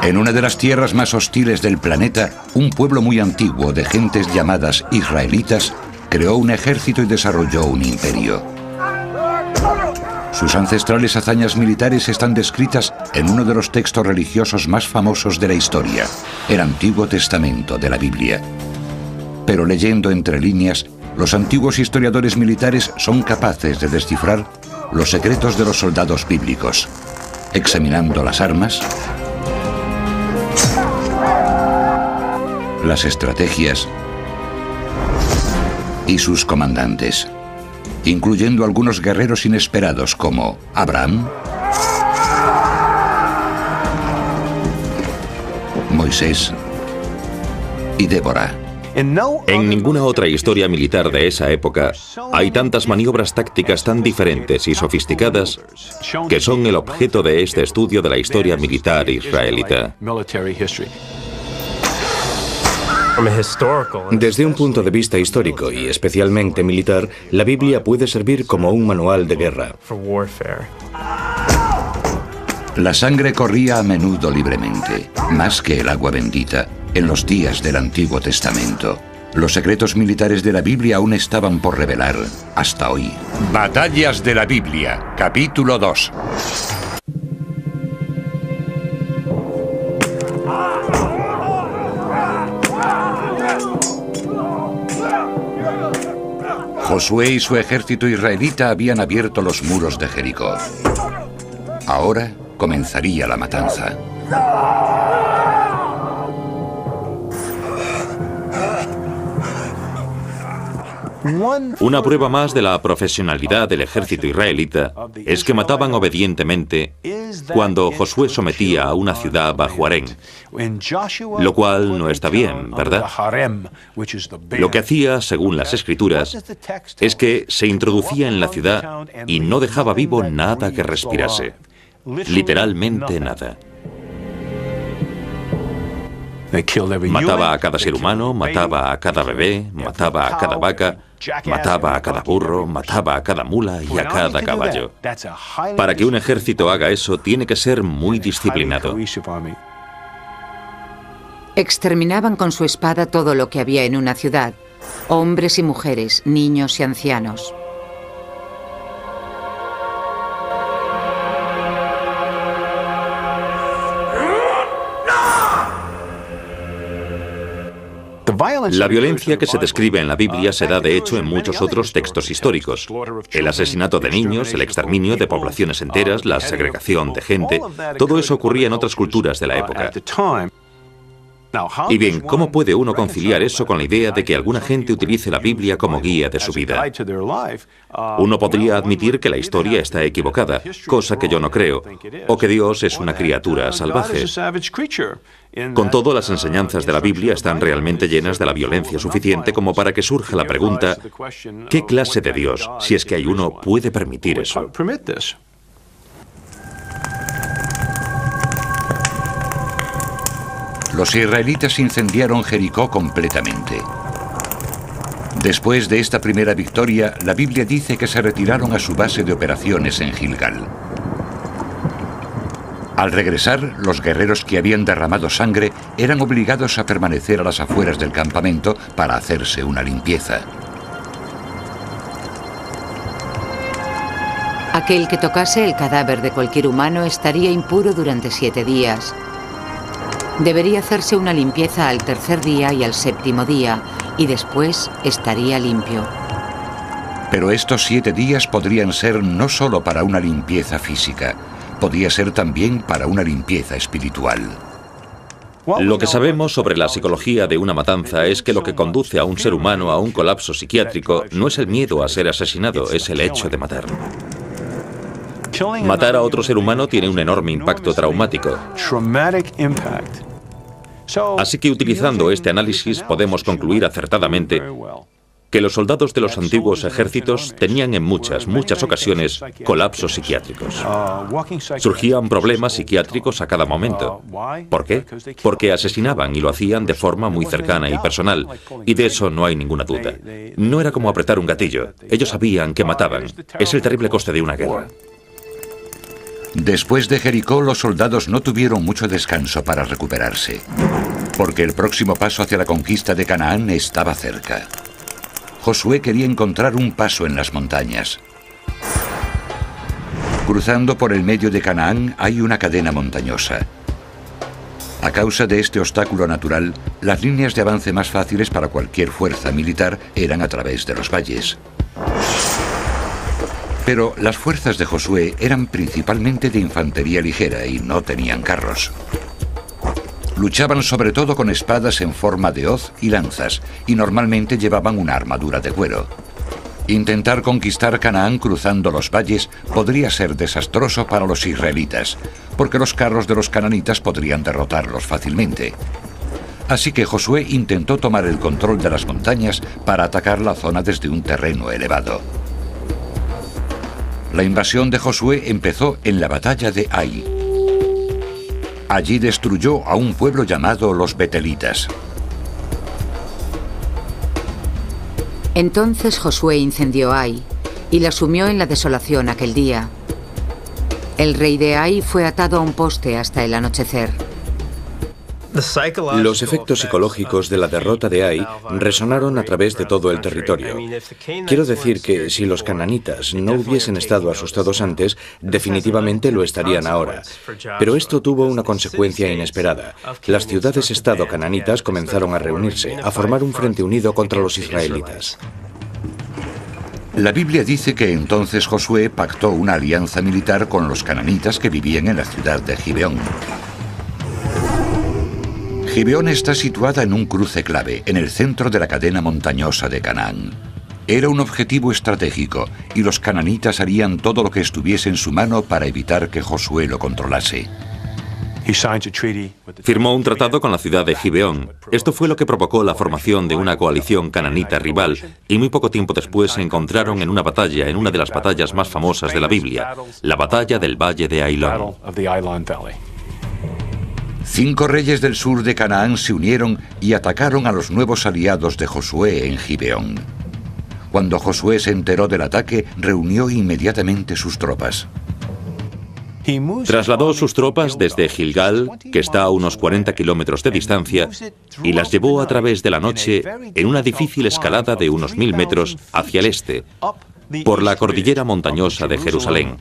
En una de las tierras más hostiles del planeta, un pueblo muy antiguo de gentes llamadas israelitas creó un ejército y desarrolló un imperio. Sus ancestrales hazañas militares están descritas en uno de los textos religiosos más famosos de la historia, el Antiguo Testamento de la Biblia. Pero leyendo entre líneas, los antiguos historiadores militares son capaces de descifrar los secretos de los soldados bíblicos, examinando las armas, las estrategias y sus comandantes, incluyendo algunos guerreros inesperados como Abraham, Moisés y Débora. En ninguna otra historia militar de esa época hay tantas maniobras tácticas tan diferentes y sofisticadas que son el objeto de este estudio de la historia militar israelita. Desde un punto de vista histórico y especialmente militar, la Biblia puede servir como un manual de guerra. La sangre corría a menudo libremente, más que el agua bendita, en los días del Antiguo Testamento. Los secretos militares de la Biblia aún estaban por revelar hasta hoy. Batallas de la Biblia, capítulo 2. Josué y su ejército israelita habían abierto los muros de Jericó. Ahora comenzaría la matanza. Una prueba más de la profesionalidad del ejército israelita es que mataban obedientemente cuando Josué sometía a una ciudad bajo harén, lo cual no está bien, ¿verdad? Lo que hacía, según las escrituras, es que se introducía en la ciudad y no dejaba vivo nada que respirase. Literalmente nada. Mataba a cada ser humano, mataba a cada bebé, mataba a cada vaca, mataba a cada burro, mataba a cada mula y a cada caballo. Para que un ejército haga eso, tiene que ser muy disciplinado. Exterminaban con su espada todo lo que había en una ciudad, hombres y mujeres, niños y ancianos. La violencia que se describe en la Biblia se da de hecho en muchos otros textos históricos. El asesinato de niños, el exterminio de poblaciones enteras, la segregación de gente, todo eso ocurría en otras culturas de la época. Y bien, ¿cómo puede uno conciliar eso con la idea de que alguna gente utilice la Biblia como guía de su vida? Uno podría admitir que la historia está equivocada, cosa que yo no creo, o que Dios es una criatura salvaje. Con todo, las enseñanzas de la Biblia están realmente llenas de la violencia suficiente como para que surja la pregunta, ¿qué clase de Dios, si es que hay uno, puede permitir eso? Los israelitas incendiaron Jericó completamente. Después de esta primera victoria, la Biblia dice que se retiraron a su base de operaciones en Gilgal. Al regresar, los guerreros que habían derramado sangre eran obligados a permanecer a las afueras del campamento para hacerse una limpieza. Aquel que tocase el cadáver de cualquier humano estaría impuro durante 7 días. Debería hacerse una limpieza al tercer día y al séptimo día, y después estaría limpio. Pero estos 7 días podrían ser no solo para una limpieza física, podía ser también para una limpieza espiritual. Lo que sabemos sobre la psicología de una matanza es que lo que conduce a un ser humano a un colapso psiquiátrico no es el miedo a ser asesinado, es el hecho de matar. Matar a otro ser humano tiene un enorme impacto traumático. Así que utilizando este análisis podemos concluir acertadamente que los soldados de los antiguos ejércitos tenían en muchas ocasiones colapsos psiquiátricos. Surgían problemas psiquiátricos a cada momento. ¿Por qué? Porque asesinaban y lo hacían de forma muy cercana y personal, y de eso no hay ninguna duda. No era como apretar un gatillo. Ellos sabían que mataban. Es el terrible coste de una guerra. Después de Jericó, los soldados no tuvieron mucho descanso para recuperarse, porque el próximo paso hacia la conquista de Canaán estaba cerca. Josué quería encontrar un paso en las montañas. Cruzando por el medio de Canaán hay una cadena montañosa. A causa de este obstáculo natural, las líneas de avance más fáciles para cualquier fuerza militar eran a través de los valles. Pero las fuerzas de Josué eran principalmente de infantería ligera y no tenían carros. Luchaban sobre todo con espadas en forma de hoz y lanzas, y normalmente llevaban una armadura de cuero. Intentar conquistar Canaán cruzando los valles podría ser desastroso para los israelitas, porque los carros de los cananitas podrían derrotarlos fácilmente. Así que Josué intentó tomar el control de las montañas para atacar la zona desde un terreno elevado. La invasión de Josué empezó en la batalla de Ai. Allí destruyó a un pueblo llamado los Betelitas. Entonces Josué incendió Ai y la sumió en la desolación aquel día. El rey de Ai fue atado a un poste hasta el anochecer. Los efectos psicológicos de la derrota de Ai resonaron a través de todo el territorio. Quiero decir que si los cananitas no hubiesen estado asustados antes, definitivamente lo estarían ahora. Pero esto tuvo una consecuencia inesperada. Las ciudades-estado cananitas comenzaron a reunirse, a formar un frente unido contra los israelitas. La Biblia dice que entonces Josué pactó una alianza militar con los cananitas que vivían en la ciudad de Gibeón. Gibeón está situada en un cruce clave, en el centro de la cadena montañosa de Canaán. Era un objetivo estratégico, y los cananitas harían todo lo que estuviese en su mano para evitar que Josué lo controlase. Firmó un tratado con la ciudad de Gibeón. Esto fue lo que provocó la formación de una coalición cananita rival, y muy poco tiempo después se encontraron en una batalla, en una de las batallas más famosas de la Biblia, la batalla del Valle de Ailón. 5 reyes del sur de Canaán se unieron y atacaron a los nuevos aliados de Josué en Gibeón. Cuando Josué se enteró del ataque, reunió inmediatamente sus tropas. Trasladó sus tropas desde Gilgal, que está a unos 40 kilómetros de distancia, y las llevó a través de la noche en una difícil escalada de unos 1000 metros hacia el este, por la cordillera montañosa de Jerusalén,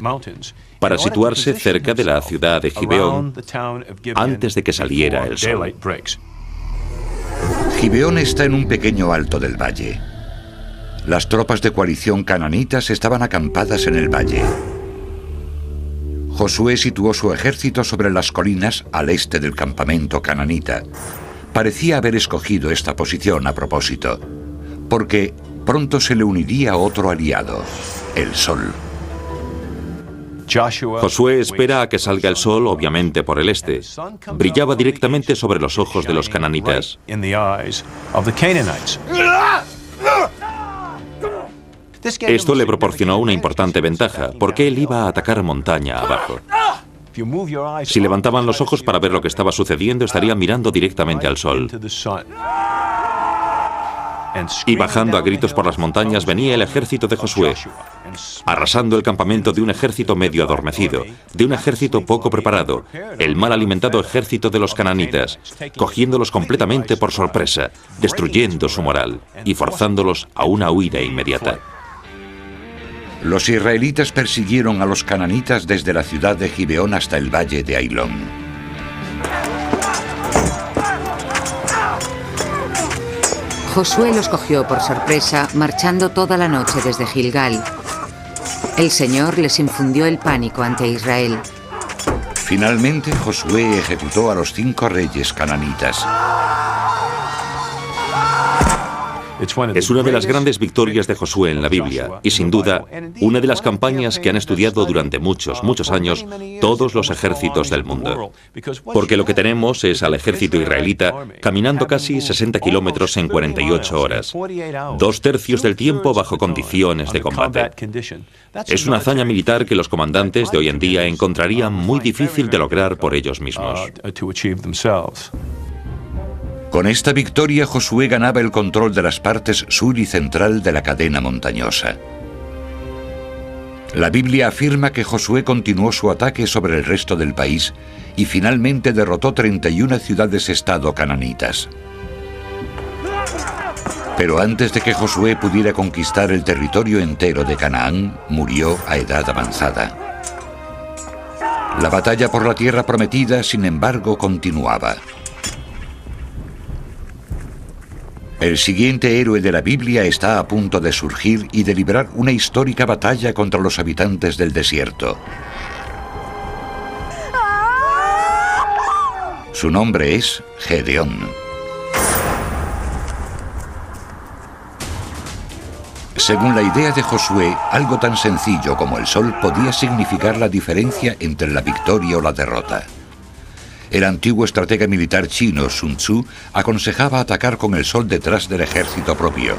para situarse cerca de la ciudad de Gibeón antes de que saliera el sol. Gibeón está en un pequeño alto del valle. Las tropas de coalición cananitas estaban acampadas en el valle. Josué situó su ejército sobre las colinas al este del campamento cananita. Parecía haber escogido esta posición a propósito, porque pronto se le uniría otro aliado, el sol. Josué espera a que salga el sol, obviamente por el este. Brillaba directamente sobre los ojos de los cananitas. Esto le proporcionó una importante ventaja, porque él iba a atacar montaña abajo. Si levantaban los ojos para ver lo que estaba sucediendo, estarían mirando directamente al sol. Y bajando a gritos por las montañas venía el ejército de Josué, arrasando el campamento de un ejército medio adormecido, de un ejército poco preparado, el mal alimentado ejército de los cananitas, cogiéndolos completamente por sorpresa, destruyendo su moral y forzándolos a una huida inmediata. Los israelitas persiguieron a los cananitas desde la ciudad de Gibeón hasta el valle de Ailón. Josué los cogió por sorpresa, marchando toda la noche desde Gilgal. El Señor les infundió el pánico ante Israel. Finalmente, Josué ejecutó a los 5 reyes cananitas. Es una de las grandes victorias de Josué en la Biblia y, sin duda, una de las campañas que han estudiado durante muchos años todos los ejércitos del mundo. Porque lo que tenemos es al ejército israelita caminando casi 60 kilómetros en 48 horas, 2/3 del tiempo bajo condiciones de combate. Es una hazaña militar que los comandantes de hoy en día encontrarían muy difícil de lograr por ellos mismos. Con esta victoria, Josué ganaba el control de las partes sur y central de la cadena montañosa. La Biblia afirma que Josué continuó su ataque sobre el resto del país y finalmente derrotó 31 ciudades-estado cananitas. Pero antes de que Josué pudiera conquistar el territorio entero de Canaán, murió a edad avanzada. La batalla por la tierra prometida, sin embargo, continuaba. El siguiente héroe de la Biblia está a punto de surgir y de librar una histórica batalla contra los habitantes del desierto. Su nombre es Gedeón. Según la idea de Josué, algo tan sencillo como el sol podía significar la diferencia entre la victoria o la derrota. El antiguo estratega militar chino Sun Tzu aconsejaba atacar con el sol detrás del ejército propio.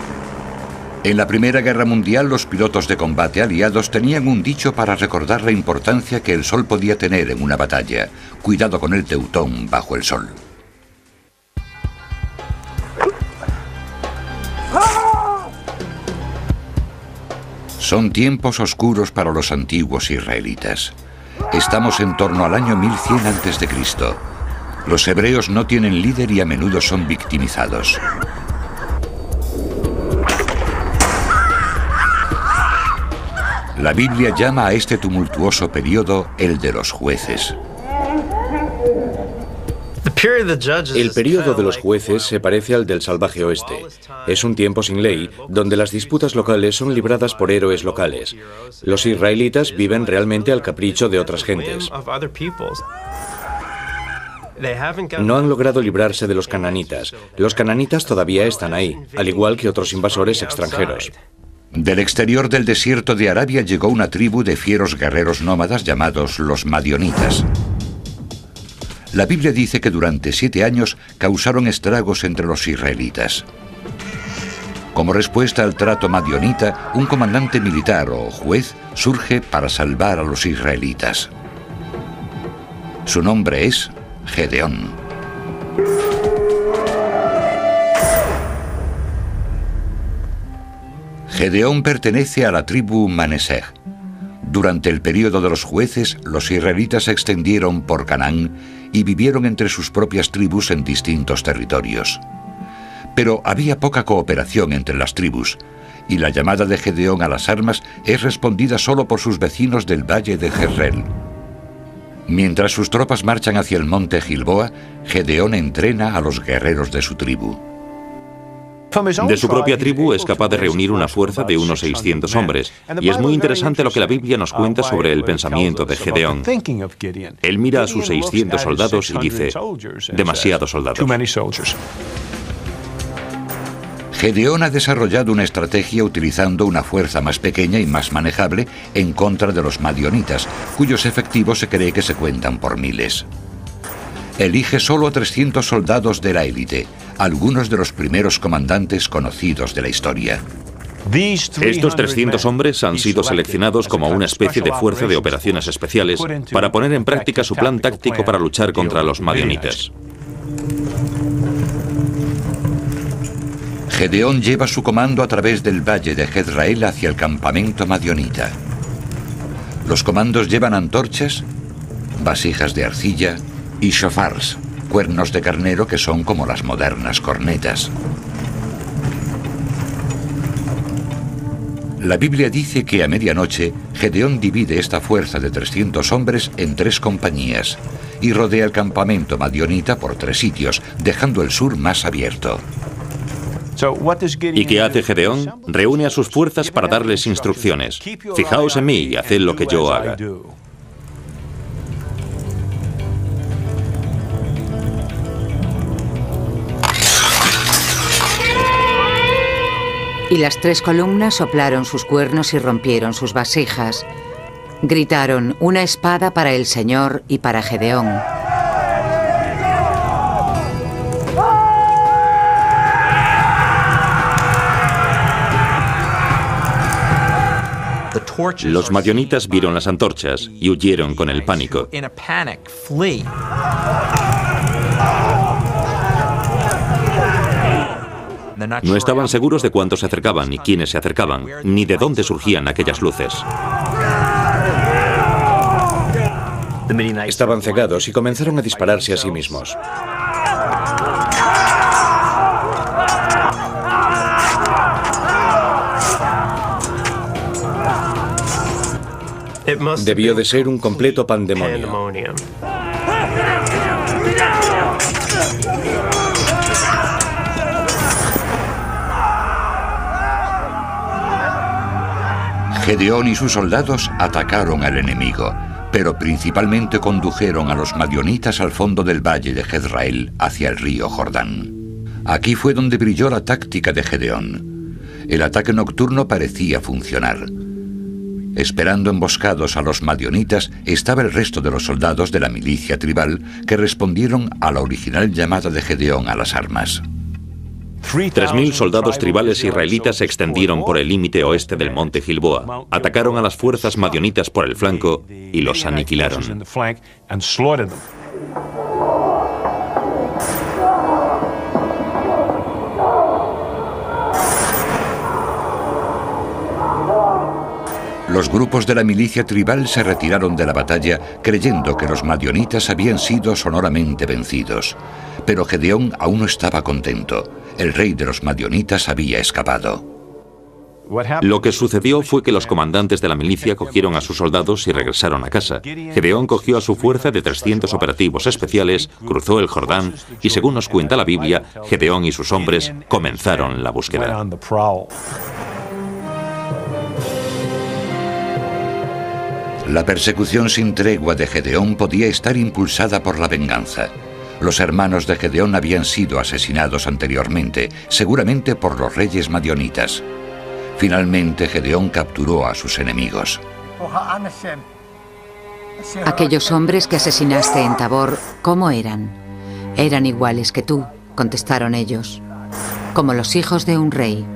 En la Primera Guerra Mundial, los pilotos de combate aliados tenían un dicho para recordar la importancia que el sol podía tener en una batalla: cuidado con el teutón bajo el sol. Son tiempos oscuros para los antiguos israelitas. Estamos en torno al año 1100 a.C. Los hebreos no tienen líder y a menudo son victimizados. La Biblia llama a este tumultuoso periodo el de los jueces. El período de los jueces se parece al del salvaje oeste. Es un tiempo sin ley, donde las disputas locales son libradas por héroes locales. Los israelitas viven realmente al capricho de otras gentes. No han logrado librarse de los cananitas. Los cananitas todavía están ahí, al igual que otros invasores extranjeros. Del exterior del desierto de Arabia llegó una tribu de fieros guerreros nómadas llamados los madionitas. La Biblia dice que durante 7 años causaron estragos entre los israelitas. Como respuesta al trato madionita, un comandante militar o juez surge para salvar a los israelitas. Su nombre es Gedeón. Gedeón pertenece a la tribu Manesej. Durante el período de los jueces, los israelitas se extendieron por Canaán y vivieron entre sus propias tribus en distintos territorios. Pero había poca cooperación entre las tribus, y la llamada de Gedeón a las armas es respondida solo por sus vecinos del valle de Jezreel. Mientras sus tropas marchan hacia el monte Gilboa, Gedeón entrena a los guerreros de su tribu. De su propia tribu es capaz de reunir una fuerza de unos 600 hombres, y es muy interesante lo que la Biblia nos cuenta sobre el pensamiento de Gedeón. Él mira a sus 600 soldados y dice: demasiados soldados. Gedeón ha desarrollado una estrategia utilizando una fuerza más pequeña y más manejable en contra de los madionitas, cuyos efectivos se cree que se cuentan por miles. Elige solo a 300 soldados de la élite, algunos de los primeros comandantes conocidos de la historia. Estos 300 hombres han sido seleccionados como una especie de fuerza de operaciones especiales para poner en práctica su plan táctico para luchar contra los madionitas. Gedeón lleva su comando a través del valle de Jezreel hacia el campamento madionita. Los comandos llevan antorchas, vasijas de arcilla y shofars, cuernos de carnero que son como las modernas cornetas. La Biblia dice que a medianoche Gedeón divide esta fuerza de 300 hombres en 3 compañías y rodea el campamento madionita por 3 sitios, dejando el sur más abierto. ¿Y qué hace Gedeón? Reúne a sus fuerzas para darles instrucciones. Fijaos en mí y haced lo que yo haga. Y las 3 columnas soplaron sus cuernos y rompieron sus vasijas. Gritaron: una espada para el Señor y para Gedeón. Los madionitas vieron las antorchas y huyeron con el pánico. No estaban seguros de cuántos se acercaban, ni quiénes se acercaban, ni de dónde surgían aquellas luces. Estaban cegados y comenzaron a dispararse a sí mismos. Debió de ser un completo pandemonio. Gedeón y sus soldados atacaron al enemigo, pero principalmente condujeron a los madionitas al fondo del valle de Jezreel, hacia el río Jordán. Aquí fue donde brilló la táctica de Gedeón. El ataque nocturno parecía funcionar. Esperando emboscados a los madionitas estaba el resto de los soldados de la milicia tribal que respondieron a la original llamada de Gedeón a las armas. 3.000 soldados tribales israelitas se extendieron por el límite oeste del monte Gilboa, atacaron a las fuerzas madionitas por el flanco y los aniquilaron. Los grupos de la milicia tribal se retiraron de la batalla creyendo que los madionitas habían sido sonoramente vencidos. Pero Gedeón aún no estaba contento. El rey de los madionitas había escapado. Lo que sucedió fue que los comandantes de la milicia cogieron a sus soldados y regresaron a casa. Gedeón cogió a su fuerza de 300 operativos especiales, cruzó el Jordán y, según nos cuenta la Biblia, Gedeón y sus hombres comenzaron la búsqueda. La persecución sin tregua de Gedeón podía estar impulsada por la venganza. Los hermanos de Gedeón habían sido asesinados anteriormente, seguramente por los reyes madionitas. Finalmente, Gedeón capturó a sus enemigos. Aquellos hombres que asesinaste en Tabor, ¿cómo eran? Eran iguales que tú, contestaron ellos, como los hijos de un rey.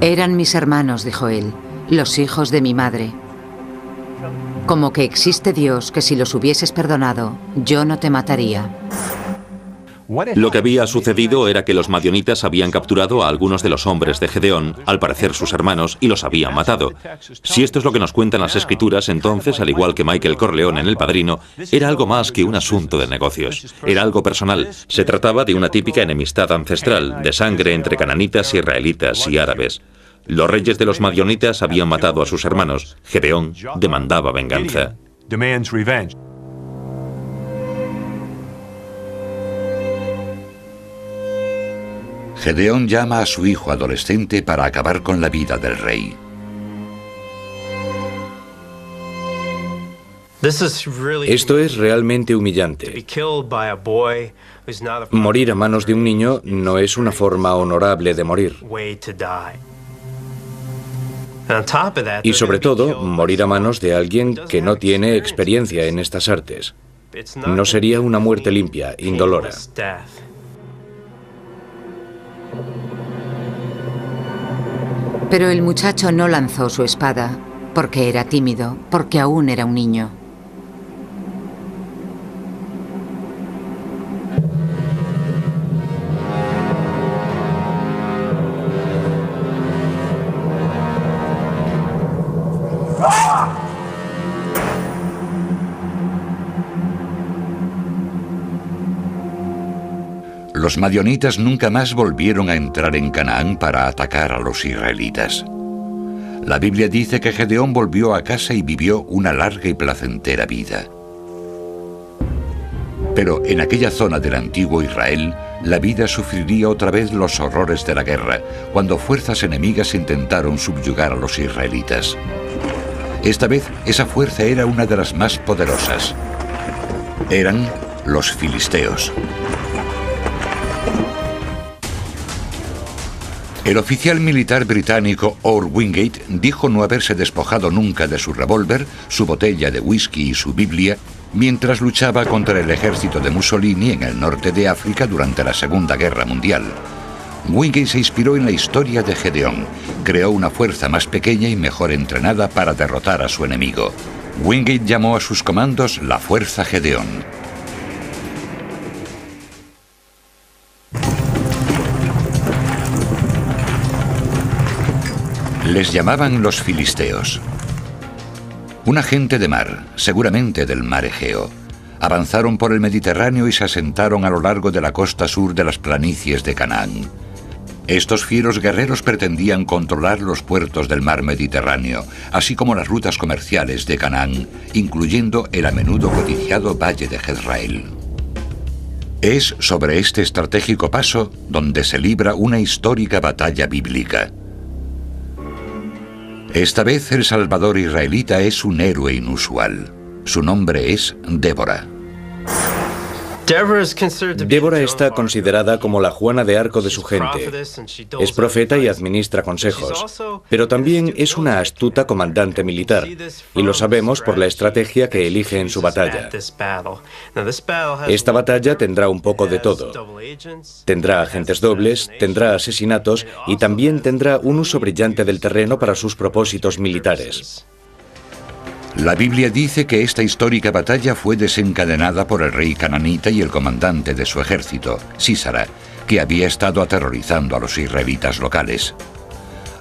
Eran mis hermanos, dijo él, los hijos de mi madre. Como que existe Dios que si los hubieses perdonado, yo no te mataría. Lo que había sucedido era que los madionitas habían capturado a algunos de los hombres de Gedeón, al parecer sus hermanos, y los habían matado. Si esto es lo que nos cuentan las escrituras, entonces, al igual que Michael Corleone en El Padrino, era algo más que un asunto de negocios. Era algo personal. Se trataba de una típica enemistad ancestral, de sangre entre cananitas, israelitas y árabes. Los reyes de los madionitas habían matado a sus hermanos. Gedeón demandaba venganza. Gedeón llama a su hijo adolescente para acabar con la vida del rey. Esto es realmente humillante. Morir a manos de un niño no es una forma honorable de morir. Y sobre todo, morir a manos de alguien que no tiene experiencia en estas artes. No sería una muerte limpia, indolora. Pero el muchacho no lanzó su espada, porque era tímido, porque aún era un niño. Los madionitas nunca más volvieron a entrar en Canaán para atacar a los israelitas. La Biblia dice que Gedeón volvió a casa y vivió una larga y placentera vida. Pero en aquella zona del antiguo Israel, la vida sufriría otra vez los horrores de la guerra, cuando fuerzas enemigas intentaron subyugar a los israelitas. Esta vez, esa fuerza era una de las más poderosas. Eran los filisteos. El oficial militar británico Orr Wingate dijo no haberse despojado nunca de su revólver, su botella de whisky y su Biblia mientras luchaba contra el ejército de Mussolini en el norte de África durante la Segunda Guerra Mundial. Wingate se inspiró en la historia de Gedeón, creó una fuerza más pequeña y mejor entrenada para derrotar a su enemigo. Wingate llamó a sus comandos la Fuerza Gedeón. Les llamaban los filisteos. Una gente de mar, seguramente del mar Egeo, avanzaron por el Mediterráneo y se asentaron a lo largo de la costa sur de las planicies de Canaán. Estos fieros guerreros pretendían controlar los puertos del mar Mediterráneo, así como las rutas comerciales de Canaán, incluyendo el a menudo codiciado Valle de Jezreel. Es sobre este estratégico paso donde se libra una histórica batalla bíblica. Esta vez el Salvador israelita es un héroe inusual. Su nombre es Débora. Débora está considerada como la Juana de Arco de su gente. Es profeta y administra consejos, pero también es una astuta comandante militar, y lo sabemos por la estrategia que elige en su batalla. Esta batalla tendrá un poco de todo. Tendrá agentes dobles, tendrá asesinatos y también tendrá un uso brillante del terreno para sus propósitos militares. La Biblia dice que esta histórica batalla fue desencadenada por el rey cananita y el comandante de su ejército, Sísara, que había estado aterrorizando a los israelitas locales.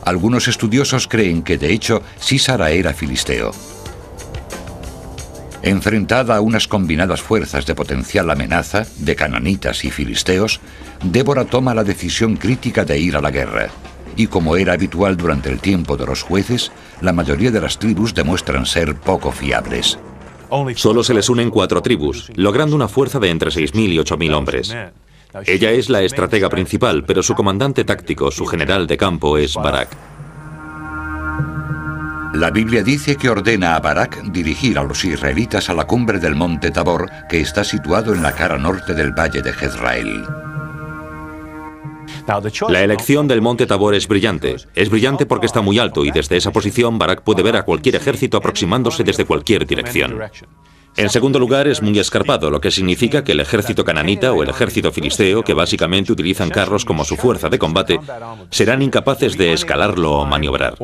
Algunos estudiosos creen que, de hecho, Sísara era filisteo. Enfrentada a unas combinadas fuerzas de potencial amenaza, de cananitas y filisteos, Débora toma la decisión crítica de ir a la guerra. Y como era habitual durante el tiempo de los jueces, la mayoría de las tribus demuestran ser poco fiables. Solo se les unen 4 tribus, logrando una fuerza de entre 6.000 y 8.000 hombres. Ella es la estratega principal, pero su comandante táctico, su general de campo, es Barak. La Biblia dice que ordena a Barak dirigir a los israelitas a la cumbre del monte Tabor, que está situado en la cara norte del valle de Jezreel. La elección del monte Tabor es brillante. Es brillante porque está muy alto y desde esa posición Barak puede ver a cualquier ejército aproximándose desde cualquier dirección. En segundo lugar, es muy escarpado, lo que significa que el ejército cananita o el ejército filisteo, que básicamente utilizan carros como su fuerza de combate, serán incapaces de escalarlo o maniobrar.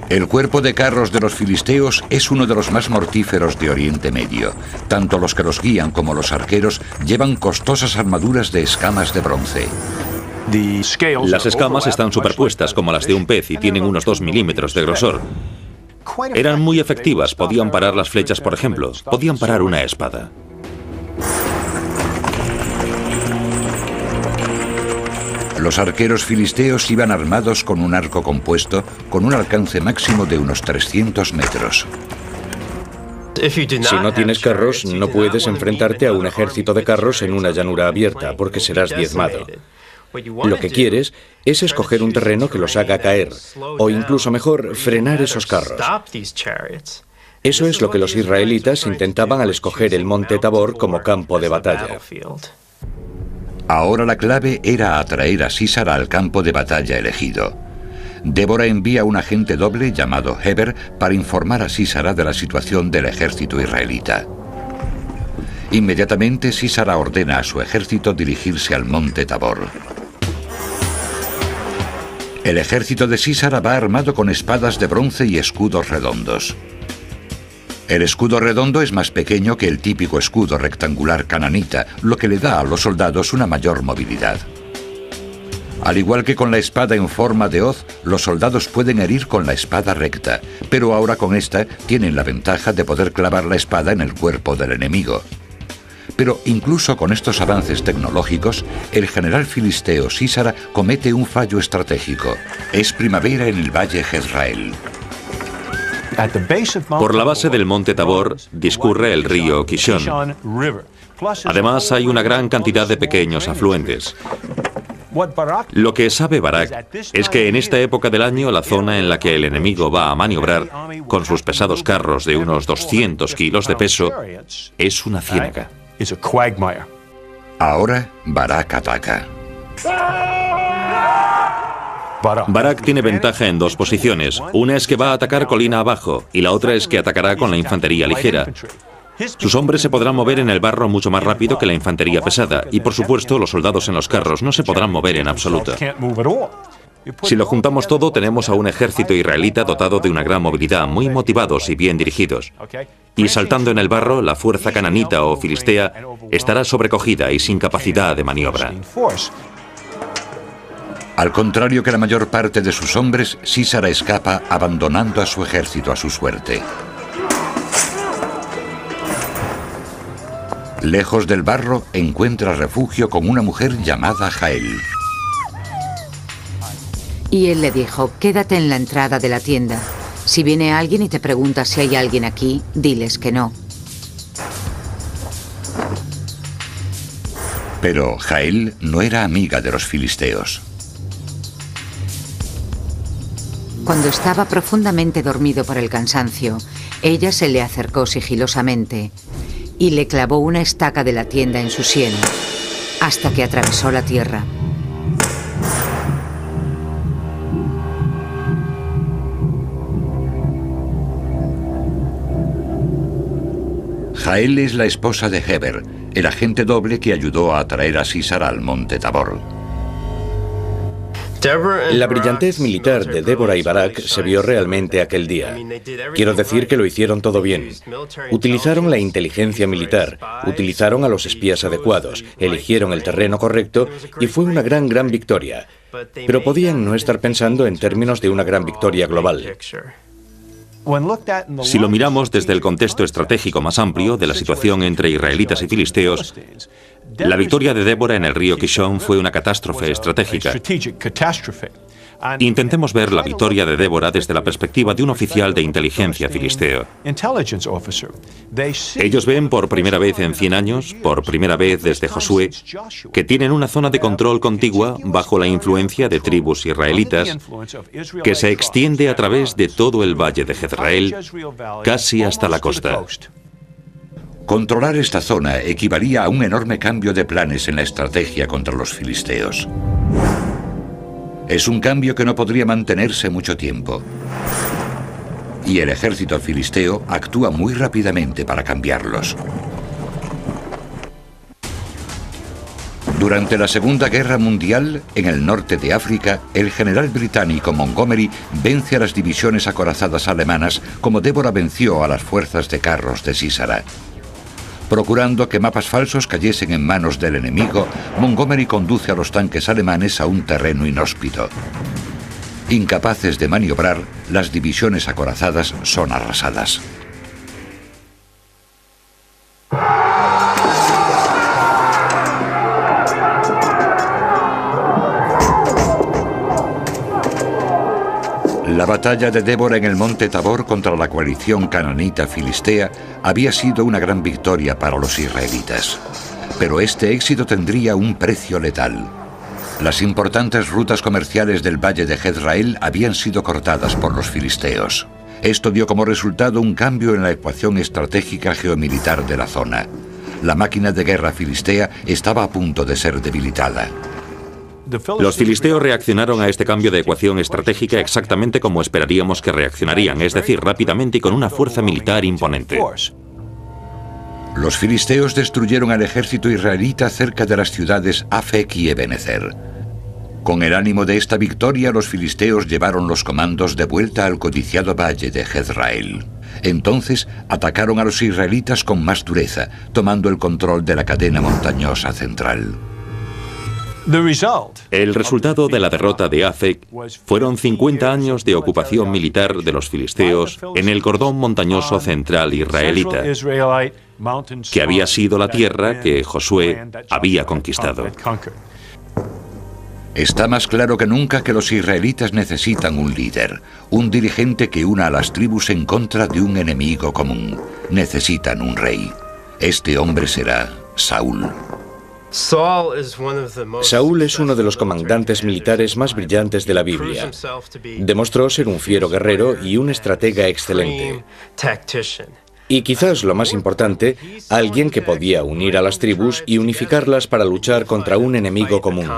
El cuerpo de carros de los filisteos es uno de los más mortíferos de Oriente Medio. Tanto los que los guían como los arqueros llevan costosas armaduras de escamas de bronce. Las escamas están superpuestas como las de un pez y tienen unos 2 milímetros de grosor. Eran muy efectivas, podían parar las flechas, por ejemplo, podían parar una espada. Los arqueros filisteos iban armados con un arco compuesto con un alcance máximo de unos 300 metros. Si no tienes carros, no puedes enfrentarte a un ejército de carros en una llanura abierta, porque serás diezmado. Lo que quieres es escoger un terreno que los haga caer, o incluso mejor, frenar esos carros. Eso es lo que los israelitas intentaban al escoger el monte Tabor como campo de batalla. Ahora la clave era atraer a Sísara al campo de batalla elegido. Débora envía un agente doble llamado Heber para informar a Sísara de la situación del ejército israelita. Inmediatamente Sísara ordena a su ejército dirigirse al monte Tabor. El ejército de Sísara va armado con espadas de bronce y escudos redondos. El escudo redondo es más pequeño que el típico escudo rectangular cananita, lo que le da a los soldados una mayor movilidad. Al igual que con la espada en forma de hoz, los soldados pueden herir con la espada recta, pero ahora con esta tienen la ventaja de poder clavar la espada en el cuerpo del enemigo. Pero incluso con estos avances tecnológicos, el general filisteo Sísara comete un fallo estratégico. Es primavera en el valle Jezreel. Por la base del monte Tabor discurre el río Kishón. Además, hay una gran cantidad de pequeños afluentes. Lo que sabe Barak es que en esta época del año la zona en la que el enemigo va a maniobrar, con sus pesados carros de unos 200 kilos de peso, es una ciénaga. Ahora Barak ataca. Barak tiene ventaja en 2 posiciones. Una es que va a atacar colina abajo y la otra es que atacará con la infantería ligera. Sus hombres se podrán mover en el barro mucho más rápido que la infantería pesada y, por supuesto, los soldados en los carros no se podrán mover en absoluto. Si lo juntamos todo, tenemos a un ejército israelita dotado de una gran movilidad, muy motivados y bien dirigidos. Y saltando en el barro, la fuerza cananita o filistea estará sobrecogida y sin capacidad de maniobra. Al contrario que la mayor parte de sus hombres, Sísara escapa abandonando a su ejército a su suerte. Lejos del barro, encuentra refugio con una mujer llamada Jael. Y él le dijo: quédate en la entrada de la tienda. Si viene alguien y te pregunta si hay alguien aquí, diles que no. Pero Jael no era amiga de los filisteos. Cuando estaba profundamente dormido por el cansancio, ella se le acercó sigilosamente y le clavó una estaca de la tienda en su sien, hasta que atravesó la tierra. Jael es la esposa de Heber, el agente doble que ayudó a atraer a Sísara al monte Tabor. La brillantez militar de Débora y Barak se vio realmente aquel día. Quiero decir que lo hicieron todo bien. Utilizaron la inteligencia militar, utilizaron a los espías adecuados, eligieron el terreno correcto y fue una gran victoria. Pero podían no estar pensando en términos de una gran victoria global. Si lo miramos desde el contexto estratégico más amplio de la situación entre israelitas y filisteos, la victoria de Débora en el río Kishón fue una catástrofe estratégica. Intentemos ver la victoria de Débora desde la perspectiva de un oficial de inteligencia filisteo. Ellos ven por primera vez en 100 años, por primera vez desde Josué, que tienen una zona de control contigua bajo la influencia de tribus israelitas que se extiende a través de todo el valle de Jezreel, casi hasta la costa. Controlar esta zona equivalía a un enorme cambio de planes en la estrategia contra los filisteos. Es un cambio que no podría mantenerse mucho tiempo. Y el ejército filisteo actúa muy rápidamente para cambiarlos. Durante la Segunda Guerra Mundial, en el norte de África, el general británico Montgomery vence a las divisiones acorazadas alemanas como Débora venció a las fuerzas de carros de Sísara. Procurando que mapas falsos cayesen en manos del enemigo, Montgomery conduce a los tanques alemanes a un terreno inhóspito. Incapaces de maniobrar, las divisiones acorazadas son arrasadas. La batalla de Débora en el monte Tabor contra la coalición cananita filistea había sido una gran victoria para los israelitas. Pero este éxito tendría un precio letal. Las importantes rutas comerciales del valle de Jezreel habían sido cortadas por los filisteos. Esto dio como resultado un cambio en la ecuación estratégica geomilitar de la zona. La máquina de guerra filistea estaba a punto de ser debilitada. Los filisteos reaccionaron a este cambio de ecuación estratégica exactamente como esperaríamos que reaccionarían, es decir, rápidamente y con una fuerza militar imponente. Los filisteos destruyeron al ejército israelita cerca de las ciudades Afec y Ebenezer. Con el ánimo de esta victoria, los filisteos llevaron los comandos de vuelta al codiciado valle de Jezreel. Entonces atacaron a los israelitas con más dureza, tomando el control de la cadena montañosa central. El resultado de la derrota de Afec fueron 50 años de ocupación militar de los filisteos en el cordón montañoso central israelita, que había sido la tierra que Josué había conquistado. Está más claro que nunca que los israelitas necesitan un líder, un dirigente que una a las tribus en contra de un enemigo común. Necesitan un rey. Este hombre será Saúl. Saúl es uno de los comandantes militares más brillantes de la Biblia. Demostró ser un fiero guerrero y un estratega excelente. Y quizás lo más importante, alguien que podía unir a las tribus y unificarlas para luchar contra un enemigo común.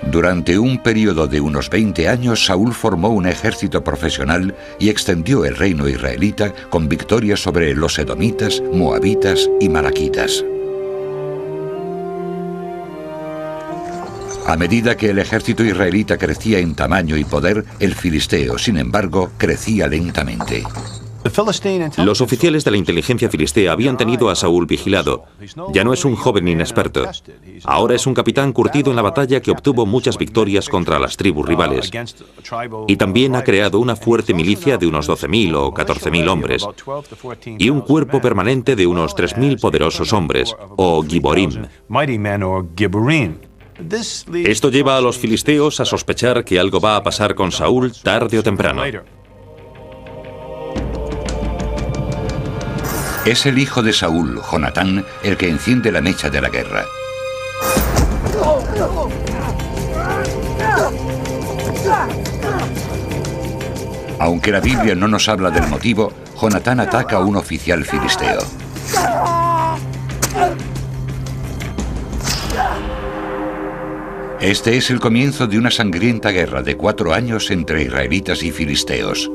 Durante un periodo de unos 20 años, Saúl formó un ejército profesional y extendió el reino israelita con victorias sobre los edomitas, moabitas y malaquitas. A medida que el ejército israelita crecía en tamaño y poder, el filisteo, sin embargo, crecía lentamente. Los oficiales de la inteligencia filistea habían tenido a Saúl vigilado. Ya no es un joven inexperto. Ahora es un capitán curtido en la batalla que obtuvo muchas victorias contra las tribus rivales. Y también ha creado una fuerte milicia de unos 12.000 o 14.000 hombres y un cuerpo permanente de unos 3.000 poderosos hombres, o giborim. Esto lleva a los filisteos a sospechar que algo va a pasar con Saúl tarde o temprano. Es el hijo de Saúl, Jonatán, el que enciende la mecha de la guerra. Aunque la Biblia no nos habla del motivo, Jonatán ataca a un oficial filisteo. Este es el comienzo de una sangrienta guerra de 4 años entre israelitas y filisteos.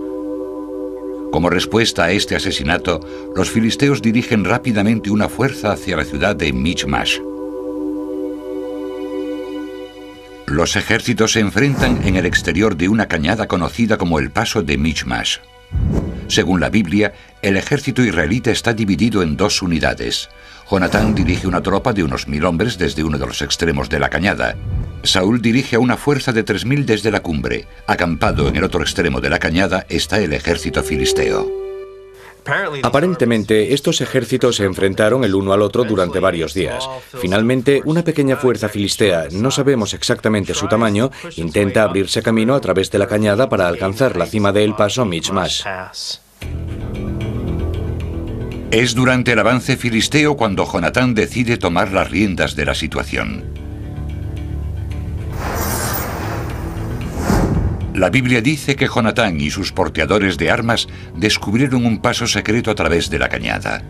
Como respuesta a este asesinato, los filisteos dirigen rápidamente una fuerza hacia la ciudad de Michmash. Los ejércitos se enfrentan en el exterior de una cañada conocida como el Paso de Michmash. Según la Biblia, el ejército israelita está dividido en 2 unidades. Jonatán dirige una tropa de unos 1.000 hombres desde uno de los extremos de la cañada. Saúl dirige a una fuerza de 3.000 desde la cumbre. Acampado en el otro extremo de la cañada está el ejército filisteo. Aparentemente, estos ejércitos se enfrentaron el uno al otro durante varios días. Finalmente, una pequeña fuerza filistea, no sabemos exactamente su tamaño, intenta abrirse camino a través de la cañada para alcanzar la cima del paso Michmash. Es durante el avance filisteo cuando Jonatán decide tomar las riendas de la situación. La Biblia dice que Jonatán y sus porteadores de armas descubrieron un paso secreto a través de la cañada.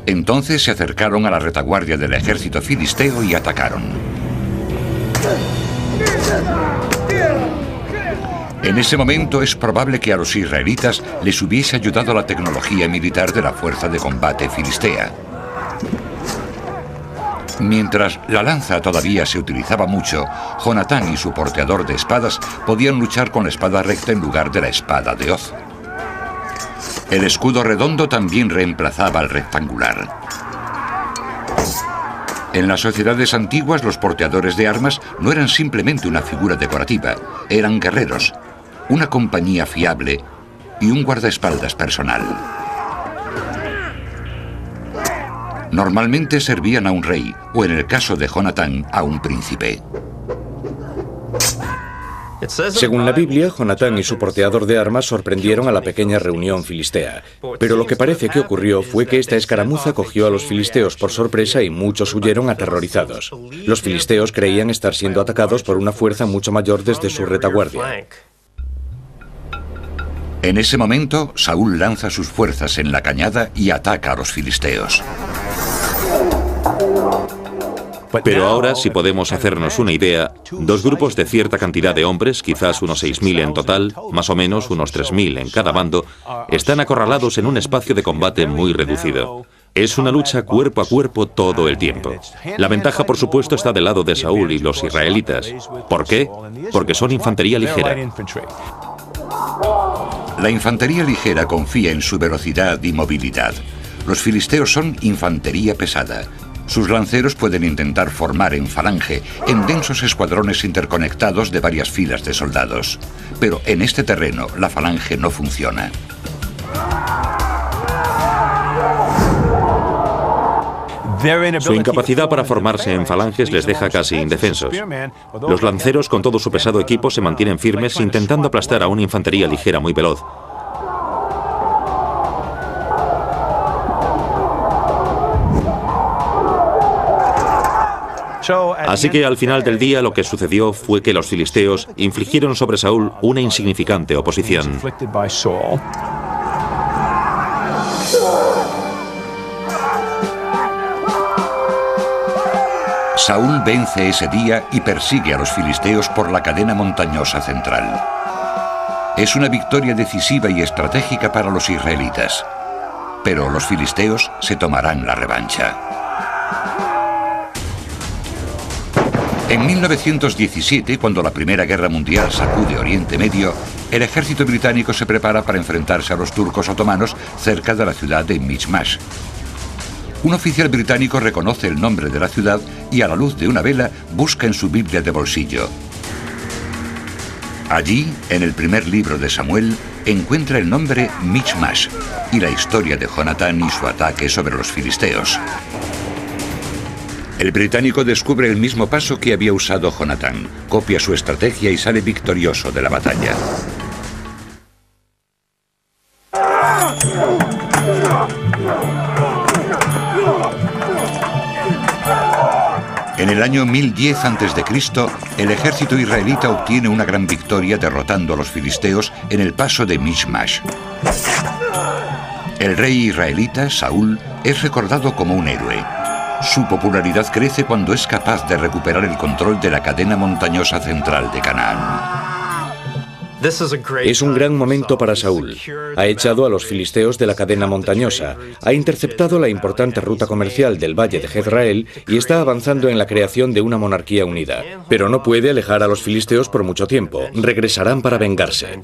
Entonces se acercaron a la retaguardia del ejército filisteo y atacaron. En ese momento es probable que a los israelitas les hubiese ayudado la tecnología militar de la fuerza de combate filistea. Mientras la lanza todavía se utilizaba mucho, Jonatán y su porteador de espadas podían luchar con la espada recta en lugar de la espada de hoz. El escudo redondo también reemplazaba al rectangular. En las sociedades antiguas, los porteadores de armas no eran simplemente una figura decorativa, eran guerreros, una compañía fiable y un guardaespaldas personal. Normalmente servían a un rey, o en el caso de Jonatán, a un príncipe. Según la Biblia, Jonatán y su porteador de armas sorprendieron a la pequeña reunión filistea. Pero lo que parece que ocurrió fue que esta escaramuza cogió a los filisteos por sorpresa y muchos huyeron aterrorizados. Los filisteos creían estar siendo atacados por una fuerza mucho mayor desde su retaguardia. En ese momento, Saúl lanza sus fuerzas en la cañada y ataca a los filisteos. Pero ahora, si podemos hacernos una idea, 2 grupos de cierta cantidad de hombres, quizás unos 6.000 en total, más o menos unos 3.000 en cada bando, están acorralados en un espacio de combate muy reducido. Es una lucha cuerpo a cuerpo todo el tiempo. La ventaja, por supuesto, está del lado de Saúl y los israelitas. ¿Por qué? Porque son infantería ligera. La infantería ligera confía en su velocidad y movilidad. Los filisteos son infantería pesada. Sus lanceros pueden intentar formar en falange, en densos escuadrones interconectados de varias filas de soldados. Pero en este terreno, la falange no funciona. Su incapacidad para formarse en falanges les deja casi indefensos. Los lanceros, con todo su pesado equipo, se mantienen firmes intentando aplastar a una infantería ligera muy veloz. Así que al final del día lo que sucedió fue que los filisteos infligieron sobre Saúl una insignificante oposición. Saúl vence ese día y persigue a los filisteos por la cadena montañosa central. Es una victoria decisiva y estratégica para los israelitas. Pero los filisteos se tomarán la revancha. En 1917, cuando la Primera Guerra Mundial sacude Oriente Medio, el ejército británico se prepara para enfrentarse a los turcos otomanos cerca de la ciudad de Michmash. Un oficial británico reconoce el nombre de la ciudad y a la luz de una vela busca en su Biblia de bolsillo. Allí, en el primer libro de Samuel, encuentra el nombre Michmash y la historia de Jonatán y su ataque sobre los filisteos. El británico descubre el mismo paso que había usado Jonatán, copia su estrategia y sale victorioso de la batalla. En el año 1010 a.C., el ejército israelita obtiene una gran victoria derrotando a los filisteos en el paso de Michmash. El rey israelita, Saúl, es recordado como un héroe. Su popularidad crece cuando es capaz de recuperar el control de la cadena montañosa central de Canaán. Es un gran momento para Saúl. Ha echado a los filisteos de la cadena montañosa, ha interceptado la importante ruta comercial del valle de Jezreel y está avanzando en la creación de una monarquía unida. Pero no puede alejar a los filisteos por mucho tiempo. Regresarán para vengarse.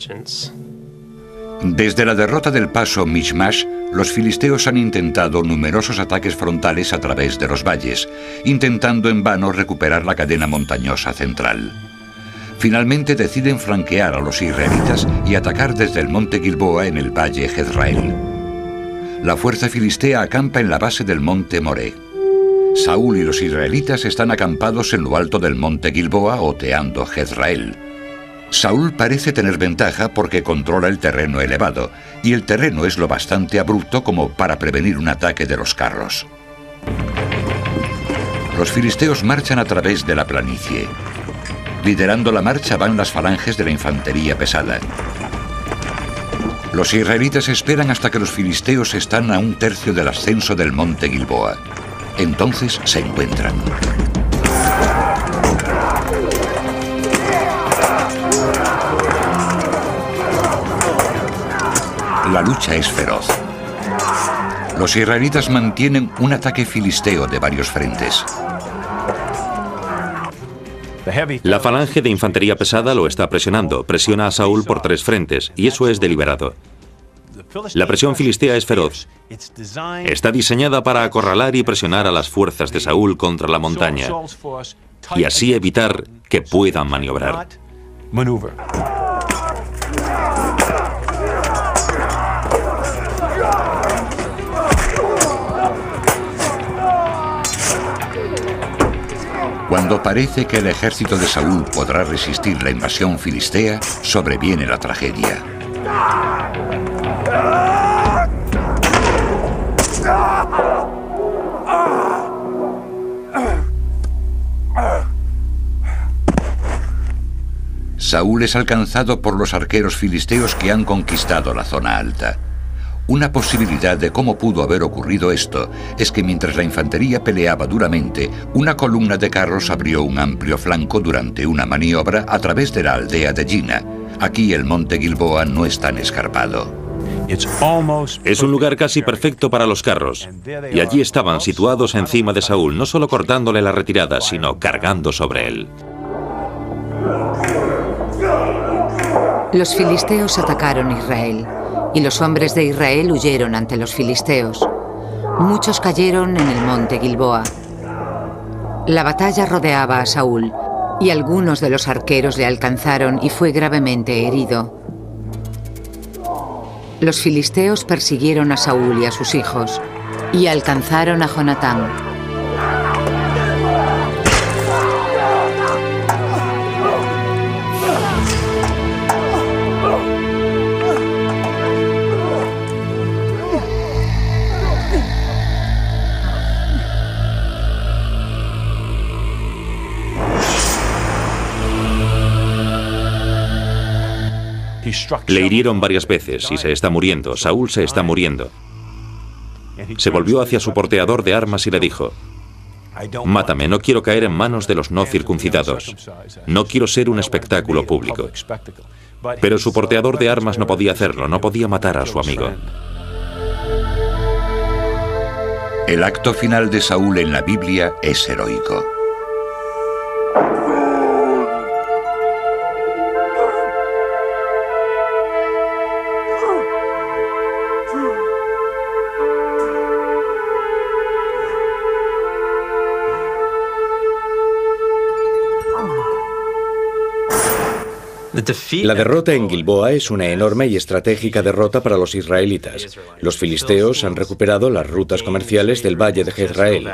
Desde la derrota del paso Michmash, los filisteos han intentado numerosos ataques frontales a través de los valles, intentando en vano recuperar la cadena montañosa central. Finalmente deciden flanquear a los israelitas y atacar desde el monte Gilboa en el valle Jezreel. La fuerza filistea acampa en la base del monte Moré. Saúl y los israelitas están acampados en lo alto del monte Gilboa oteando Jezreel. Saúl parece tener ventaja porque controla el terreno elevado, y el terreno es lo bastante abrupto como para prevenir un ataque de los carros. Los filisteos marchan a través de la planicie. Liderando la marcha van las falanges de la infantería pesada. Los israelitas esperan hasta que los filisteos están a un tercio del ascenso del monte Gilboa. Entonces se encuentran. La lucha es feroz. Los israelitas mantienen un ataque filisteo de varios frentes. La falange de infantería pesada lo está presionando, presiona a Saúl por 3 frentes, y eso es deliberado. La presión filistea es feroz. Está diseñada para acorralar y presionar a las fuerzas de Saúl contra la montaña, y así evitar que puedan maniobrar. Cuando parece que el ejército de Saúl podrá resistir la invasión filistea, sobreviene la tragedia. Saúl es alcanzado por los arqueros filisteos que han conquistado la zona alta. Una posibilidad de cómo pudo haber ocurrido esto es que mientras la infantería peleaba duramente, una columna de carros abrió un amplio flanco durante una maniobra a través de la aldea de Gina. Aquí el monte Gilboa no es tan escarpado. Es un lugar casi perfecto para los carros, y allí estaban situados encima de Saúl, no solo cortándole la retirada, sino cargando sobre él. Los filisteos atacaron Israel, y los hombres de Israel huyeron ante los filisteos. Muchos cayeron en el monte Gilboa. La batalla rodeaba a Saúl, y algunos de los arqueros le alcanzaron y fue gravemente herido. Los filisteos persiguieron a Saúl y a sus hijos, y alcanzaron a Jonatán. Le hirieron varias veces y se está muriendo. Saúl se está muriendo. Se volvió hacia su porteador de armas y le dijo: mátame, no quiero caer en manos de los no circuncidados. No quiero ser un espectáculo público. Pero su porteador de armas no podía hacerlo, no podía matar a su amigo. El acto final de Saúl en la Biblia es heroico. La derrota en Gilboa es una enorme y estratégica derrota para los israelitas. Los filisteos han recuperado las rutas comerciales del valle de Jezreel.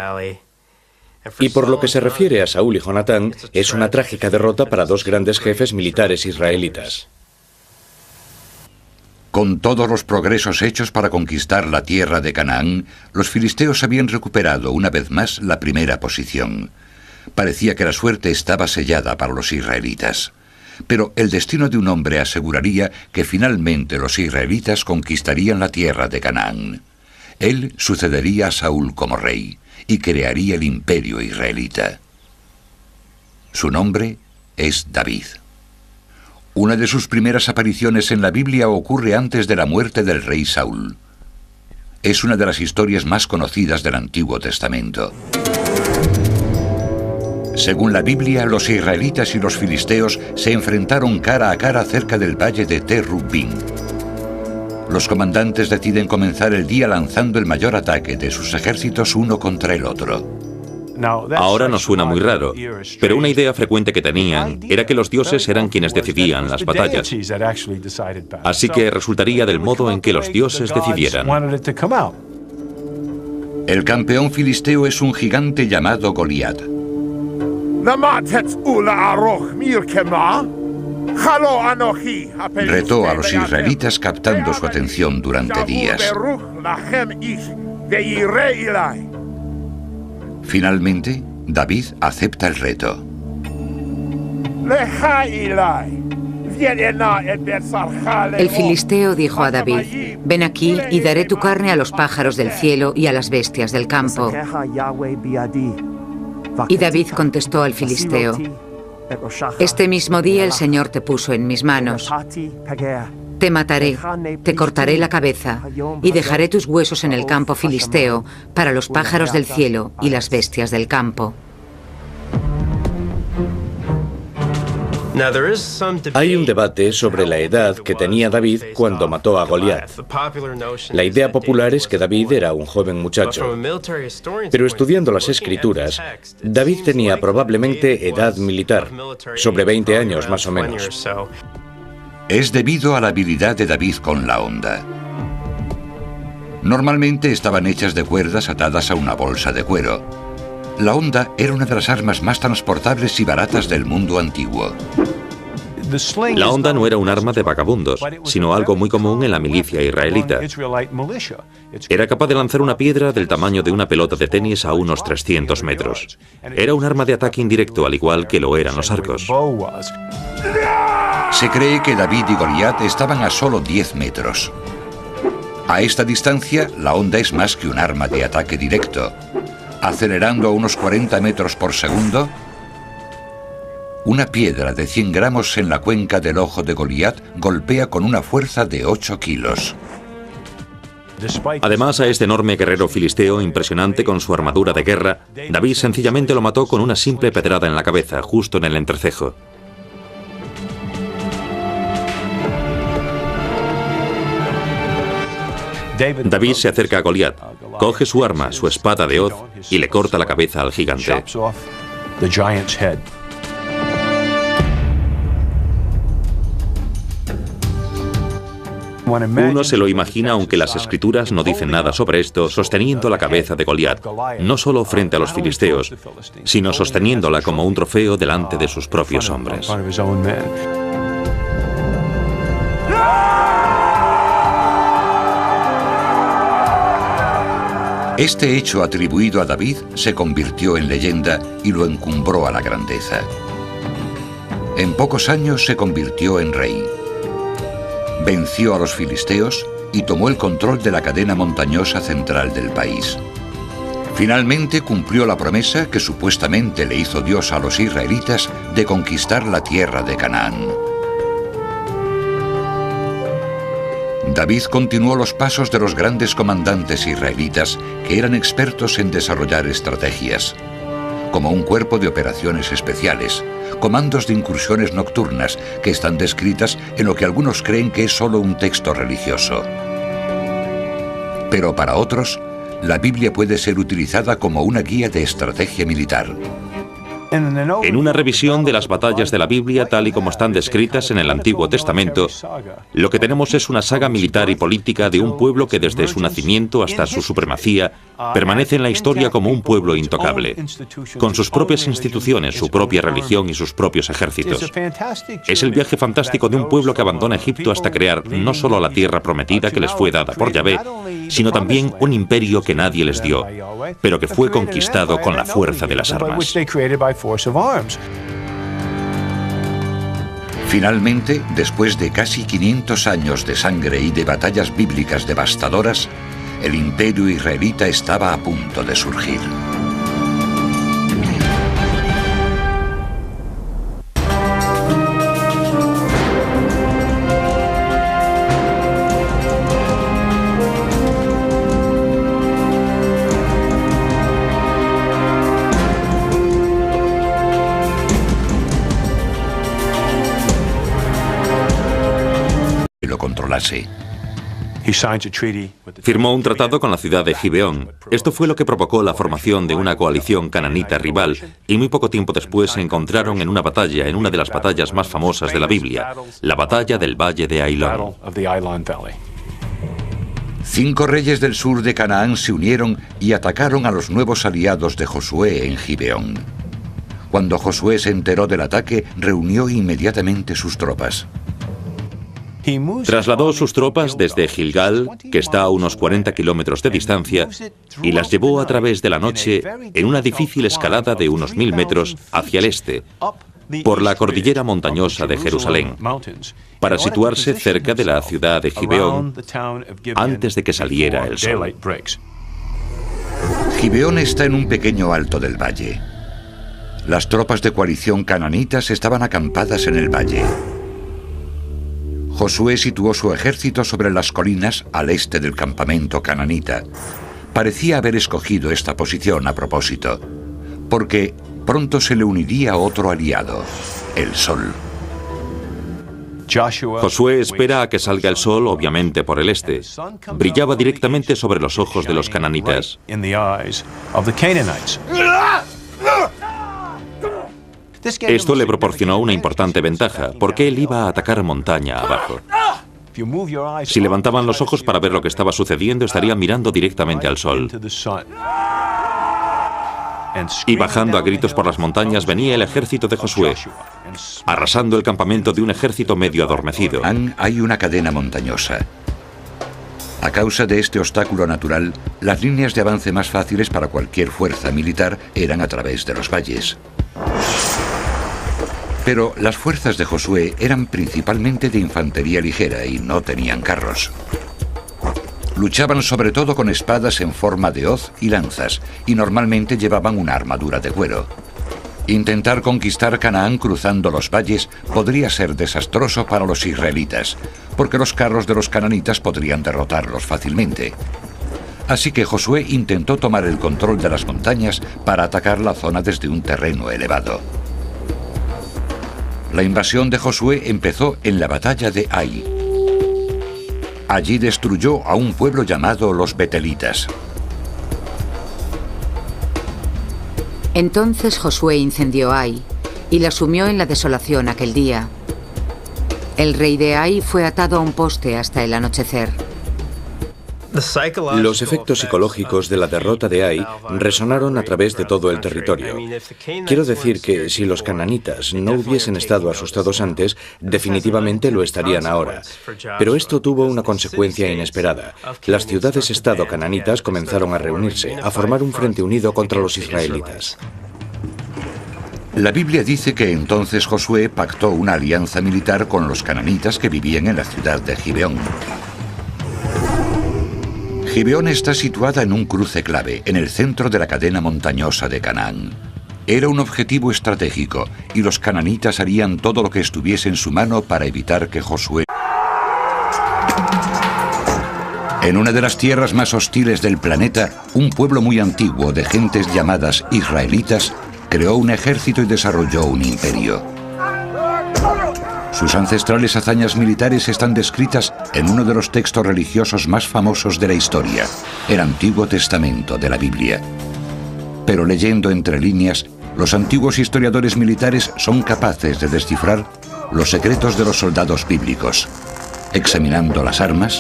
Y por lo que se refiere a Saúl y Jonatán, es una trágica derrota para dos grandes jefes militares israelitas. Con todos los progresos hechos para conquistar la tierra de Canaán, los filisteos habían recuperado una vez más la primera posición. Parecía que la suerte estaba sellada para los israelitas. Pero el destino de un hombre aseguraría que finalmente los israelitas conquistarían la tierra de Canaán. Él sucedería a Saúl como rey y crearía el imperio israelita. Su nombre es David. Una de sus primeras apariciones en la Biblia ocurre antes de la muerte del rey Saúl. Es una de las historias más conocidas del Antiguo Testamento. Según la Biblia, los israelitas y los filisteos se enfrentaron cara a cara cerca del valle de Te-Rubbín. Los comandantes deciden comenzar el día lanzando el mayor ataque de sus ejércitos uno contra el otro. Ahora nos suena muy raro, pero una idea frecuente que tenían era que los dioses eran quienes decidían las batallas. Así que resultaría del modo en que los dioses decidieran. El campeón filisteo es un gigante llamado Goliat. Retó a los israelitas captando su atención durante días. Finalmente, David acepta el reto. El filisteo dijo a David: «Ven aquí y daré tu carne a los pájaros del cielo y a las bestias del campo». Y David contestó al filisteo: «Este mismo día el Señor te puso en mis manos. Te mataré, te cortaré la cabeza y dejaré tus huesos en el campo filisteo para los pájaros del cielo y las bestias del campo». Hay un debate sobre la edad que tenía David cuando mató a Goliat. La idea popular es que David era un joven muchacho. Pero estudiando las escrituras, David tenía probablemente edad militar, sobre 20 años más o menos. Es debido a la habilidad de David con la honda. Normalmente estaban hechas de cuerdas atadas a una bolsa de cuero. La honda era una de las armas más transportables y baratas del mundo antiguo. La honda no era un arma de vagabundos, sino algo muy común en la milicia israelita. Era capaz de lanzar una piedra del tamaño de una pelota de tenis a unos 300 metros. Era un arma de ataque indirecto, al igual que lo eran los arcos. Se cree que David y Goliat estaban a solo 10 metros. A esta distancia, la honda es más que un arma de ataque directo. Acelerando a unos 40 metros por segundo, una piedra de 100 gramos en la cuenca del ojo de Goliat golpea con una fuerza de 8 kilos. Además, a este enorme guerrero filisteo, impresionante con su armadura de guerra, David sencillamente lo mató con una simple pedrada en la cabeza, justo en el entrecejo. David se acerca a Goliat, coge su arma, su espada de hoz, y le corta la cabeza al gigante. Uno se lo imagina, aunque las escrituras no dicen nada sobre esto, sosteniendo la cabeza de Goliat, no solo frente a los filisteos, sino sosteniéndola como un trofeo delante de sus propios hombres. Este hecho atribuido a David se convirtió en leyenda y lo encumbró a la grandeza. En pocos años se convirtió en rey. Venció a los filisteos y tomó el control de la cadena montañosa central del país. Finalmente cumplió la promesa que supuestamente le hizo Dios a los israelitas de conquistar la tierra de Canaán. David continuó los pasos de los grandes comandantes israelitas que eran expertos en desarrollar estrategias, como un cuerpo de operaciones especiales, comandos de incursiones nocturnas que están descritas en lo que algunos creen que es solo un texto religioso. Pero para otros, la Biblia puede ser utilizada como una guía de estrategia militar. En una revisión de las batallas de la Biblia tal y como están descritas en el Antiguo Testamento, lo que tenemos es una saga militar y política de un pueblo que desde su nacimiento hasta su supremacía permanece en la historia como un pueblo intocable, con sus propias instituciones, su propia religión y sus propios ejércitos. Es el viaje fantástico de un pueblo que abandona Egipto hasta crear no solo la tierra prometida que les fue dada por Yahvé, sino también un imperio que nadie les dio, pero que fue conquistado con la fuerza de las armas. Finalmente, después de casi 500 años de sangre y de batallas bíblicas devastadoras, el imperio israelita estaba a punto de surgir. Lo controlase. Firmó un tratado con la ciudad de Gibeón. Esto fue lo que provocó la formación de una coalición cananita rival, y muy poco tiempo después se encontraron en una batalla, en una de las batallas más famosas de la Biblia, la batalla del Valle de Ailón. 5 reyes del sur de Canaán se unieron y atacaron a los nuevos aliados de Josué en Gibeón. Cuando Josué se enteró del ataque, reunió inmediatamente sus tropas. Trasladó sus tropas desde Gilgal, que está a unos 40 kilómetros de distancia, y las llevó a través de la noche en una difícil escalada de unos 1000 metros hacia el este, por la cordillera montañosa de Jerusalén, para situarse cerca de la ciudad de Gibeón antes de que saliera el sol. Gibeón está en un pequeño alto del valle. Las tropas de coalición cananitas estaban acampadas en el valle. Josué situó su ejército sobre las colinas al este del campamento cananita. Parecía haber escogido esta posición a propósito, porque pronto se le uniría otro aliado, el sol. Josué espera a que salga el sol, obviamente por el este. Brillaba directamente sobre los ojos de los cananitas. Esto le proporcionó una importante ventaja, porque él iba a atacar montaña abajo. Si levantaban los ojos para ver lo que estaba sucediendo, estarían mirando directamente al sol. Y bajando a gritos por las montañas venía el ejército de Josué, arrasando el campamento de un ejército medio adormecido. Hay una cadena montañosa. A causa de este obstáculo natural, las líneas de avance más fáciles para cualquier fuerza militar eran a través de los valles. Pero las fuerzas de Josué eran principalmente de infantería ligera y no tenían carros. Luchaban sobre todo con espadas en forma de hoz y lanzas, y normalmente llevaban una armadura de cuero. Intentar conquistar Canaán cruzando los valles podría ser desastroso para los israelitas, porque los carros de los cananitas podrían derrotarlos fácilmente. Así que Josué intentó tomar el control de las montañas para atacar la zona desde un terreno elevado. La invasión de Josué empezó en la batalla de Ai. Allí destruyó a un pueblo llamado los Betelitas. Entonces Josué incendió Ai y la sumió en la desolación aquel día. El rey de Ai fue atado a un poste hasta el anochecer. Los efectos psicológicos de la derrota de Ai resonaron a través de todo el territorio. Quiero decir que si los cananitas no hubiesen estado asustados antes, definitivamente lo estarían ahora. Pero esto tuvo una consecuencia inesperada. Las ciudades-estado cananitas comenzaron a reunirse, a formar un frente unido contra los israelitas. La Biblia dice que entonces Josué pactó una alianza militar con los cananitas que vivían en la ciudad de Gibeón. Gibeón está situada en un cruce clave, en el centro de la cadena montañosa de Canaán. Era un objetivo estratégico, y los cananitas harían todo lo que estuviese en su mano para evitar que Josué... En una de las tierras más hostiles del planeta, un pueblo muy antiguo de gentes llamadas israelitas creó un ejército y desarrolló un imperio. Sus ancestrales hazañas militares están descritas en uno de los textos religiosos más famosos de la historia, el Antiguo Testamento de la Biblia. Pero leyendo entre líneas, los antiguos historiadores militares son capaces de descifrar los secretos de los soldados bíblicos, examinando las armas,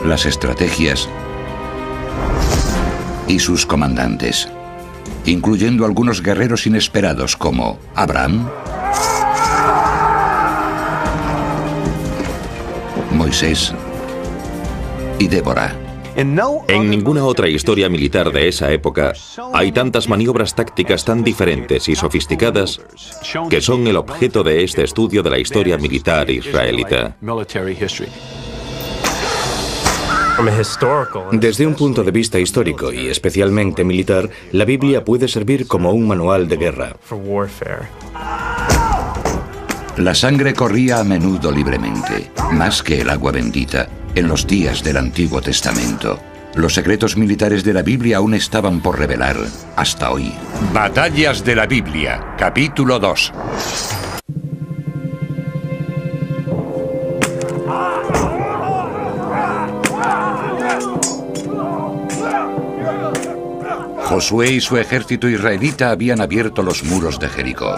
las estrategias y sus comandantes, incluyendo algunos guerreros inesperados como Abraham, Moisés y Débora. En ninguna otra historia militar de esa época hay tantas maniobras tácticas tan diferentes y sofisticadas que son el objeto de este estudio de la historia militar israelita. Desde un punto de vista histórico y especialmente militar, la Biblia puede servir como un manual de guerra. La sangre corría a menudo libremente, más que el agua bendita, en los días del Antiguo Testamento. Los secretos militares de la Biblia aún estaban por revelar hasta hoy. Batallas de la Biblia, capítulo 2. Josué y su ejército israelita habían abierto los muros de Jericó.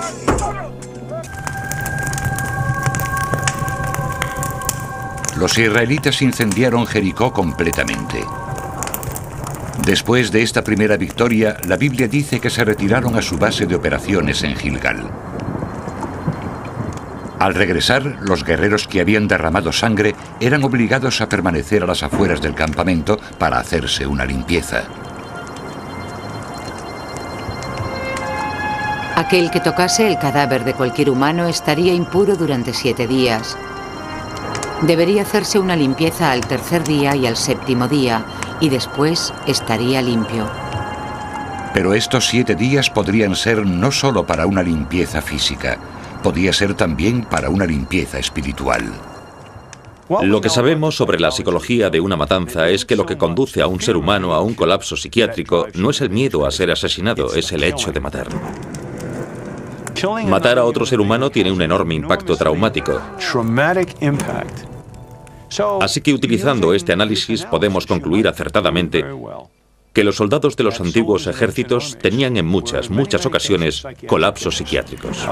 Los israelitas incendiaron Jericó completamente. Después de esta primera victoria, la Biblia dice que se retiraron a su base de operaciones en Gilgal. Al regresar, los guerreros que habían derramado sangre eran obligados a permanecer a las afueras del campamento para hacerse una limpieza. Aquel que tocase el cadáver de cualquier humano estaría impuro durante 7 días. Debería hacerse una limpieza al tercer día y al séptimo día, y después estaría limpio. Pero estos 7 días podrían ser no solo para una limpieza física, podía ser también para una limpieza espiritual. Lo que sabemos sobre la psicología de una matanza es que lo que conduce a un ser humano a un colapso psiquiátrico no es el miedo a ser asesinado, es el hecho de matar. Matar a otro ser humano tiene un enorme impacto traumático. Así que utilizando este análisis podemos concluir acertadamente que los soldados de los antiguos ejércitos tenían en muchas ocasiones colapsos psiquiátricos.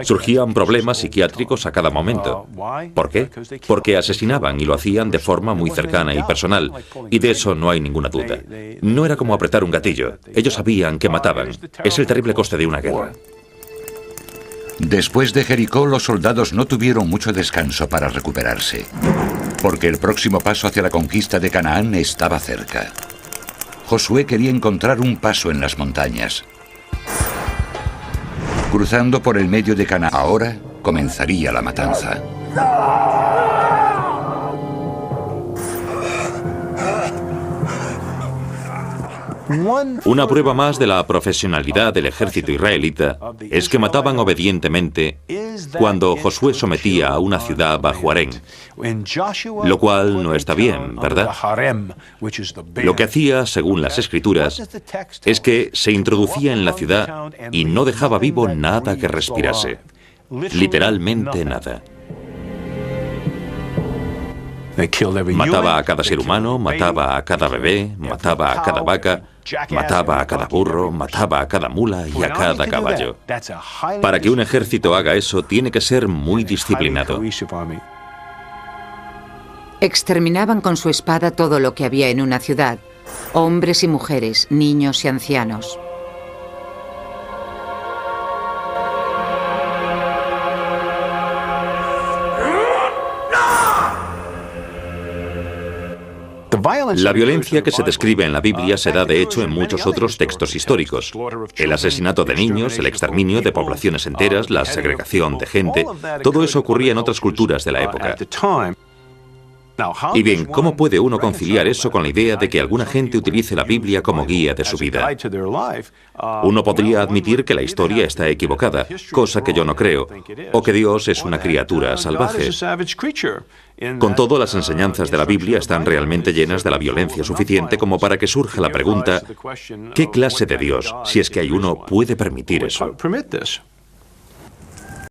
Surgían problemas psiquiátricos a cada momento. ¿Por qué? Porque asesinaban y lo hacían de forma muy cercana y personal, y de eso no hay ninguna duda. No era como apretar un gatillo. Ellos sabían que mataban. Es el terrible coste de una guerra. Después de Jericó, los soldados no tuvieron mucho descanso para recuperarse, porque el próximo paso hacia la conquista de Canaán estaba cerca. Josué quería encontrar un paso en las montañas. Cruzando por el medio de Canaán, ahora comenzaría la matanza. Una prueba más de la profesionalidad del ejército israelita es que mataban obedientemente cuando Josué sometía a una ciudad bajo harén, lo cual no está bien, ¿verdad? Lo que hacía, según las escrituras, es que se introducía en la ciudad y no dejaba vivo nada que respirase, literalmente nada. Mataba a cada ser humano, mataba a cada bebé, mataba a cada vaca, mataba a cada burro, mataba a cada mula y a cada caballo. Para que un ejército haga eso, tiene que ser muy disciplinado. Exterminaban con su espada todo lo que había en una ciudad, hombres y mujeres, niños y ancianos. La violencia que se describe en la Biblia se da de hecho en muchos otros textos históricos. El asesinato de niños, el exterminio de poblaciones enteras, la segregación de gente, todo eso ocurría en otras culturas de la época. Y bien, ¿cómo puede uno conciliar eso con la idea de que alguna gente utilice la Biblia como guía de su vida? Uno podría admitir que la historia está equivocada, cosa que yo no creo, o que Dios es una criatura salvaje. Con todo, las enseñanzas de la Biblia están realmente llenas de la violencia suficiente como para que surja la pregunta, ¿qué clase de Dios, si es que hay uno, puede permitir eso?